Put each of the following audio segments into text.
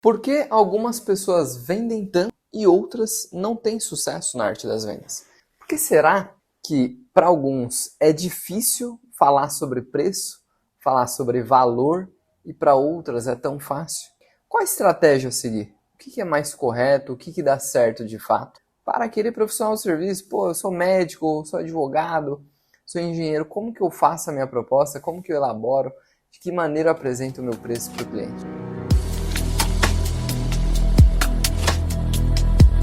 Por que algumas pessoas vendem tanto e outras não têm sucesso na arte das vendas? Por que será que para alguns é difícil falar sobre preço, falar sobre valor e para outras é tão fácil? Qual a estratégia a seguir? O que é mais correto? O que dá certo de fato? Para aquele profissional de serviço, eu sou médico, sou advogado, sou engenheiro, como que eu faço a minha proposta? Como que eu elaboro? De que maneira eu apresento o meu preço para o cliente?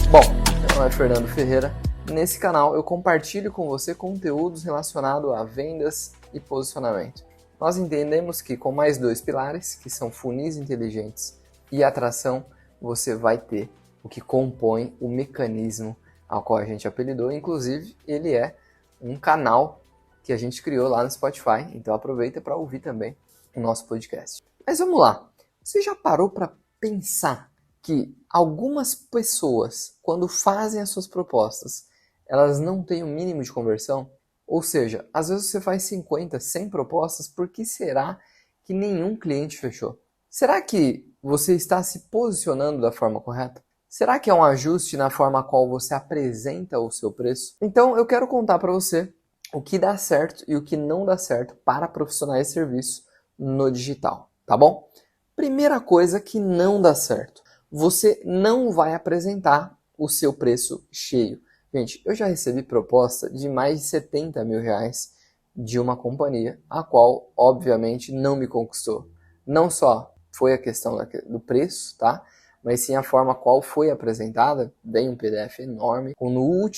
Bom, meu nome é Fernando Ferreira. Nesse canal eu compartilho com você conteúdos relacionados a vendas e posicionamento. Nós entendemos que com mais dois pilares, que são funis inteligentes e atração, você vai ter o que compõe o mecanismo ao qual a gente apelidou. Inclusive, ele é um canal que a gente criou lá no Spotify, então aproveita para ouvir também o nosso podcast. Mas vamos lá, você já parou para pensar que algumas pessoas, quando fazem as suas propostas, elas não têm o mínimo de conversão? Ou seja, às vezes você faz 50, 100 propostas, por que será que nenhum cliente fechou? Será que você está se posicionando da forma correta? Será que é um ajuste na forma qual você apresenta o seu preço? Então eu quero contar para você o que dá certo e o que não dá certo para profissionais de serviço no digital, tá bom? Primeira coisa que não dá certo. Você não vai apresentar o seu preço cheio. Gente, eu já recebi proposta de mais de 70 mil reais de uma companhia, a qual, obviamente, não me conquistou. Não só foi a questão do preço, tá? Mas sim a forma qual foi apresentada. Vem um PDF enorme, com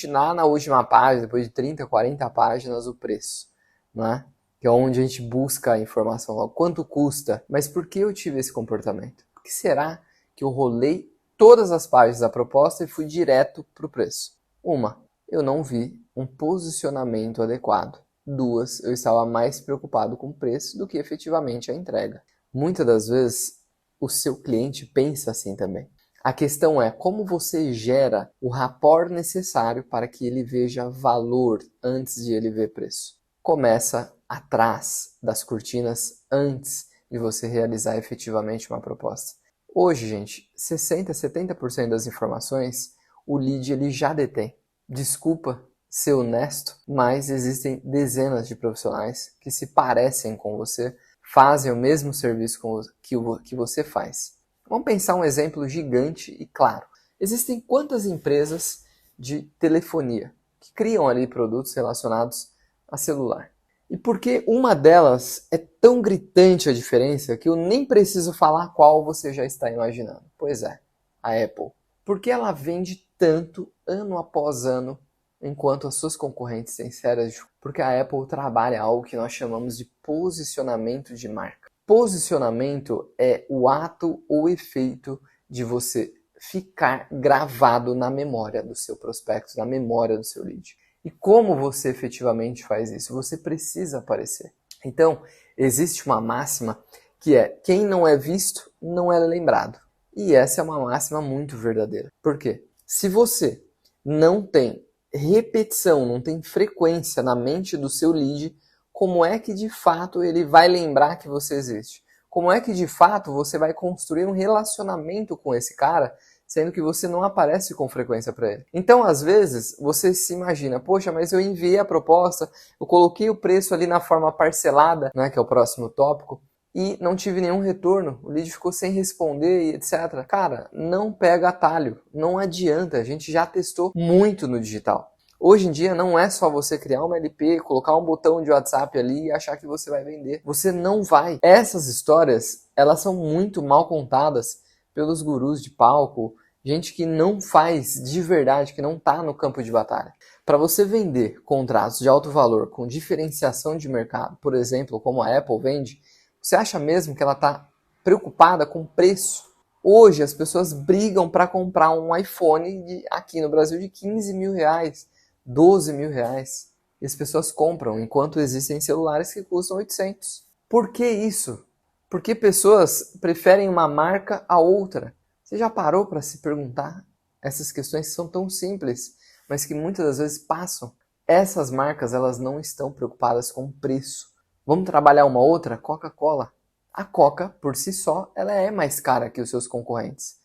na última página, depois de 30, 40 páginas, o preço, né? Que é onde a gente busca a informação. Quanto custa? Mas por que eu tive esse comportamento? Por que será que eu rolei todas as páginas da proposta e fui direto para o preço? Uma, eu não vi um posicionamento adequado. Duas, eu estava mais preocupado com o preço do que efetivamente a entrega. Muitas das vezes, o seu cliente pensa assim também. A questão é como você gera o rapport necessário para que ele veja valor antes de ele ver preço. Começa atrás das cortinas antes de você realizar efetivamente uma proposta. Hoje, gente, 60%, 70% das informações o lead ele já detém. Desculpa ser honesto, mas existem dezenas de profissionais que se parecem com você, fazem o mesmo serviço que você faz. Vamos pensar um exemplo gigante e claro. Existem quantas empresas de telefonia que criam ali produtos relacionados a celular? E por que uma delas é tão gritante a diferença que eu nem preciso falar qual você já está imaginando? Pois é, a Apple. Por que ela vende tanto ano após ano, enquanto as suas concorrentes têm sérias dificuldades? Porque a Apple trabalha algo que nós chamamos de posicionamento de marca. Posicionamento é o ato ou efeito de você ficar gravado na memória do seu prospecto, na memória do seu lead. E como você efetivamente faz isso? Você precisa aparecer. Então, existe uma máxima que é: quem não é visto, não é lembrado. E essa é uma máxima muito verdadeira. Por quê? Se você não tem repetição, não tem frequência na mente do seu lead, como é que de fato ele vai lembrar que você existe? Como é que de fato você vai construir um relacionamento com esse cara, sendo que você não aparece com frequência para ele? Então, às vezes, você se imagina, poxa, mas eu enviei a proposta, eu coloquei o preço ali na forma parcelada, né, que é o próximo tópico, e não tive nenhum retorno, o lead ficou sem responder e etc. Cara, não pega atalho, não adianta, a gente já testou muito no digital. Hoje em dia não é só você criar uma LP, colocar um botão de WhatsApp ali e achar que você vai vender. Você não vai. Essas histórias, elas são muito mal contadas pelos gurus de palco, gente que não faz de verdade, que não está no campo de batalha. Para você vender contratos de alto valor com diferenciação de mercado, por exemplo, como a Apple vende, você acha mesmo que ela está preocupada com preço? Hoje as pessoas brigam para comprar um iPhone aqui no Brasil de 15 mil reais, 12 mil reais. E as pessoas compram, enquanto existem celulares que custam 800. Por que isso? Porque pessoas preferem uma marca a outra. Você já parou para se perguntar? Essas questões que são tão simples, mas que muitas das vezes passam. Essas marcas, elas não estão preocupadas com preço. Vamos trabalhar uma outra? Coca-Cola. A Coca, por si só, ela é mais cara que os seus concorrentes.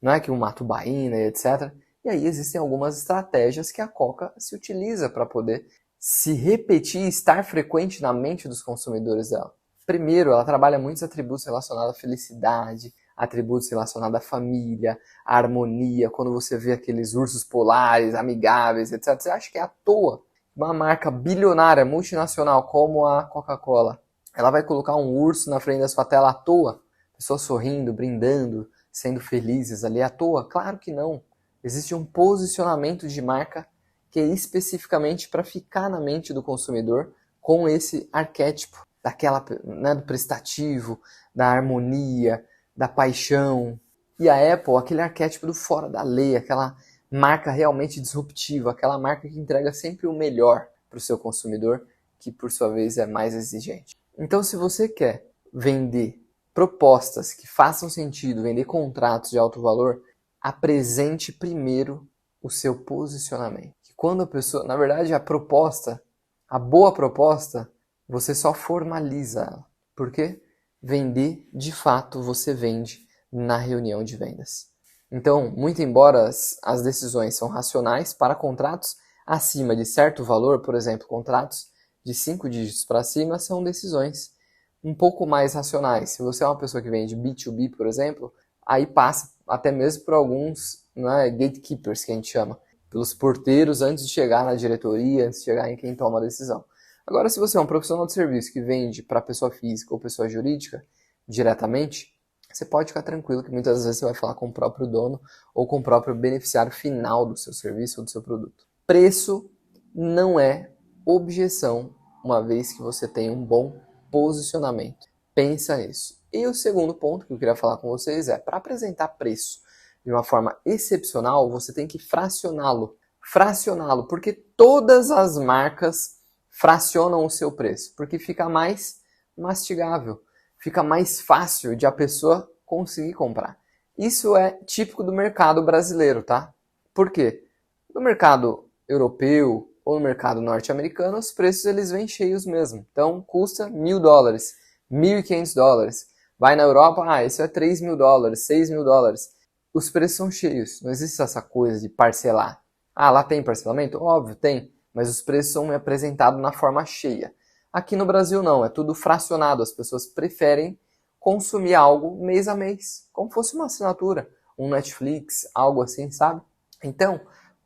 Não é que uma tubaína e etc. E aí existem algumas estratégias que a Coca se utiliza para poder se repetir e estar frequente na mente dos consumidores dela. Primeiro, ela trabalha muitos atributos relacionados à felicidade, atributos relacionados à família, à harmonia. Quando você vê aqueles ursos polares, amigáveis, etc., você acha que é à toa. Uma marca bilionária, multinacional, como a Coca-Cola, ela vai colocar um urso na frente da sua tela à toa? Pessoas sorrindo, brindando, sendo felizes ali à toa? Claro que não. Existe um posicionamento de marca que é especificamente para ficar na mente do consumidor com esse arquétipo daquela, né, do prestativo, da harmonia, da paixão. E a Apple, aquele arquétipo do fora da lei, aquela marca realmente disruptiva, aquela marca que entrega sempre o melhor para o seu consumidor, que por sua vez é mais exigente. Então, se você quer vender propostas que façam sentido, vender contratos de alto valor, apresente primeiro o seu posicionamento. Que quando a pessoa, na verdade, a boa proposta, você só formaliza ela. Por quê? Vender, de fato, você vende na reunião de vendas. Então, muito embora as decisões são racionais para contratos acima de certo valor, por exemplo, contratos de 5 dígitos para cima, são decisões um pouco mais racionais. Se você é uma pessoa que vende B2B, por exemplo, aí passa até mesmo por alguns, né, gatekeepers, que a gente chama, pelos porteiros antes de chegar na diretoria, antes de chegar em quem toma a decisão. Agora, se você é um profissional de serviço que vende para pessoa física ou pessoa jurídica diretamente, você pode ficar tranquilo que muitas vezes você vai falar com o próprio dono ou com o próprio beneficiário final do seu serviço ou do seu produto. Preço não é objeção, uma vez que você tem um bom posicionamento. Pensa nisso. E o segundo ponto que eu queria falar com vocês é, para apresentar preço de uma forma excepcional, você tem que fracioná-lo. Fracioná-lo, porque todas as marcas fracionam o seu preço, porque fica mais mastigável, fica mais fácil de a pessoa conseguir comprar. Isso é típico do mercado brasileiro, tá? Por quê? No mercado europeu ou no mercado norte-americano, os preços eles vêm cheios mesmo. Então, custa $1.000, $1.500. Vai na Europa, esse é $3.000, $6.000. Os preços são cheios, não existe essa coisa de parcelar. Lá tem parcelamento? Óbvio, tem. Mas os preços são apresentados na forma cheia. Aqui no Brasil não, é tudo fracionado. As pessoas preferem consumir algo mês a mês, como fosse uma assinatura, um Netflix, algo assim, sabe? Então,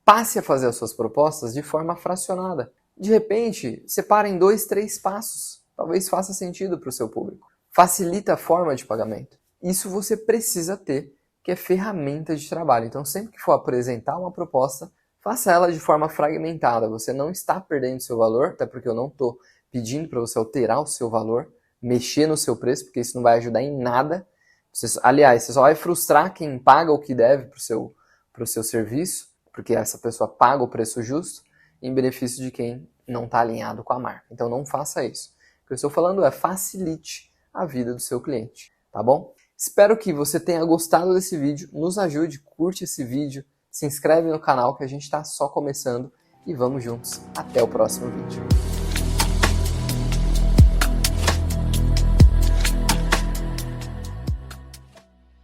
passe a fazer as suas propostas de forma fracionada. De repente, separe em 2, 3 passos. Talvez faça sentido para o seu público. Facilita a forma de pagamento. Isso você precisa ter, que é ferramenta de trabalho. Então, sempre que for apresentar uma proposta, faça ela de forma fragmentada. Você não está perdendo seu valor, até porque eu não estou pedindo para você alterar o seu valor, mexer no seu preço, porque isso não vai ajudar em nada. Aliás, você só vai frustrar quem paga o que deve para o seu serviço, porque essa pessoa paga o preço justo, em benefício de quem não está alinhado com a marca. Então não faça isso. O que eu estou falando é facilite a vida do seu cliente, tá bom? Espero que você tenha gostado desse vídeo, nos ajude, curte esse vídeo, se inscreve no canal que a gente está só começando e vamos juntos. Até o próximo vídeo.